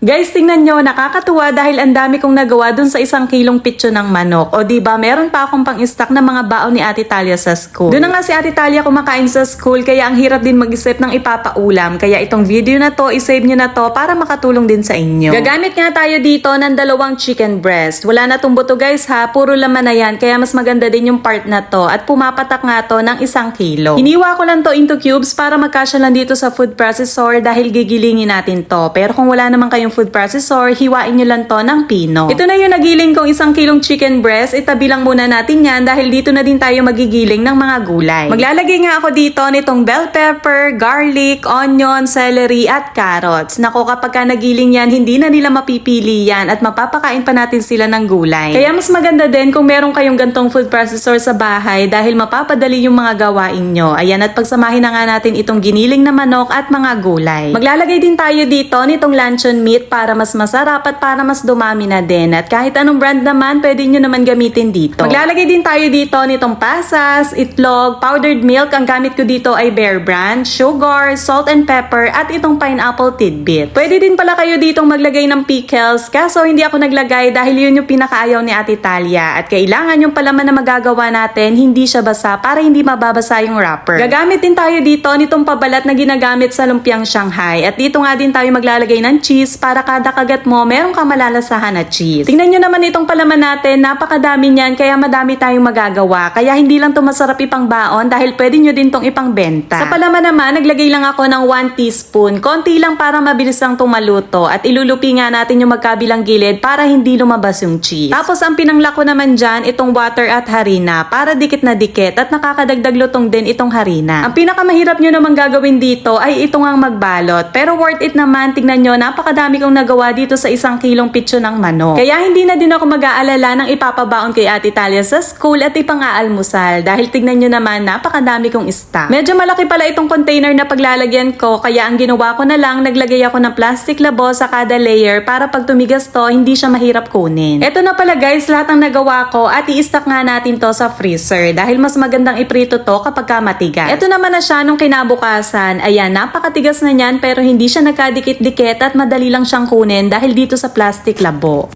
Guys, tingnan nyo, nakakatuwa dahil ang dami kong nagawa dun sa 1 kilong pitso ng manok. O diba, meron pa akong pang-stock ng mga baon ni Ate Talia sa school. Doon na nga si Ate Talia kumakain sa school, kaya ang hirap din mag-isip ng ipapaulam. Kaya itong video na to, isave nyo na to para makatulong din sa inyo. Gagamit nga tayo dito ng 2 chicken breast. Wala na tong buto guys ha, puro laman na yan, kaya mas maganda din yung part na to. At pumapatak nga to ng 1 kilo. Hiniwa ko lang to into cubes para magkasya lang dito sa food processor dahil gigilingin natin to. Pero kung wala naman kayong food processor, hiwain nyo lang to ng pino. Ito na yung nagiling kong 1 kilong chicken breast. Itabi lang muna natin yan dahil dito na din tayo magigiling ng mga gulay. Maglalagay nga ako dito nitong bell pepper, garlic, onion, celery at carrots. Nako, kapag ka nagiling yan, hindi na nila mapipili yan at mapapakain pa natin sila ng gulay. Kaya mas maganda din kung meron kayong gantong food processor sa bahay dahil mapapadali yung mga gawain nyo. Ayan, at pagsamahin na nga natin itong giniling na manok at mga gulay. Maglalagay din tayo dito nitong luncheon meat para mas masarap at para mas dumami na din. At kahit anong brand naman, pwede nyo naman gamitin dito. Maglalagay din tayo dito nitong pasas, itlog, powdered milk. Ang gamit ko dito ay Bear Brand, sugar, salt and pepper, at itong pineapple tidbit. Pwede din pala kayo ditong maglagay ng pickles, kaso hindi ako naglagay dahil yun yung pinakaayaw ni Ate Talia. At kailangan yung palaman na magagawa natin, hindi siya basa para hindi mababasa yung wrapper. Gagamit din tayo dito nitong pabalat na ginagamit sa lumpiang Shanghai. At dito nga din tayo maglalagay ng cheese para kada kagat mo, meron kang malalasahan na cheese. Tingnan nyo naman itong palaman natin, napakadami niyan, kaya madami tayong magagawa. Kaya hindi lang to masarap ipang baon dahil pwede nyo din tong ipang benta. Sa palaman naman, naglagay lang ako ng 1 teaspoon. Konti lang para mabilis lang itong maluto. At ilulupi nga natin yung magkabilang gilid para hindi lumabas yung cheese. Tapos ang pinangla ko naman dyan, itong water at harina para dikit na dikit at nakakadagdag lutong din itong harina. Ang pinakamahirap nyo naman gagawin dito ay itong ang magbalot. Pero worth it naman, tignan nyo, napakadami kong nagawa dito sa 1 kilong pitso ng manok. Kaya hindi na din ako mag-aalala ng ipapabaon kay Ate Talia sa school at ipang-aalmusal dahil tignan nyo naman, napakadami kong stock. Medyo malaki pala itong container na paglalagyan ko, kaya ang ginawa ko na lang, naglagay ako ng plastic labo sa kada layer para pag tumigas to, hindi siya mahirap kunin. Eto na pala guys, lahat ng nagawa ko at i-stock nga natin to sa freezer dahil mas magandang iprito to kapag ka matigas. Eto naman na siya nung kinabukasan. Ayan, napakatigas na niyan pero hindi siya nagkadikit-dikit at madali lang siyang kunin dahil dito sa plastic labo.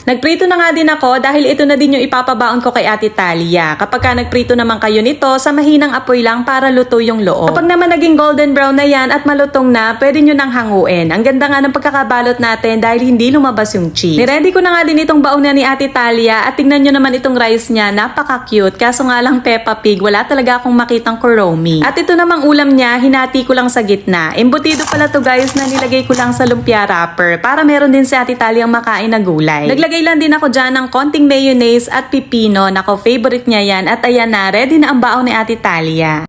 Nagprito na nga din ako dahil ito na din yung ipapabaon ko kay Ate Talia. Kapag ka nagprito naman kayo nito, sa mahinang apoy lang para luto yung loob. Kapag naman naging golden brown na yan at malutong na, pwede nyo nang hanguin. Ang ganda nga ng pagkakabalot natin dahil hindi lumabas yung cheese. Niready ko na nga din itong baon na ni Ate Talia at tingnan nyo naman itong rice niya, napaka-cute. Kaso nga lang Peppa Pig, wala talaga akong makitang kuromi. At ito namang ulam niya, hinati ko lang sa gitna. Embutido pala to guys na nilagay ko lang sa lumpia wrapper para meron din si Ate Talia ang makain na gulay. Naglagay lang din ako dyan ng konting mayonnaise at pipino. Nako, favorite niya yan. At ayan na, ready na ang baon ni Ate Talia.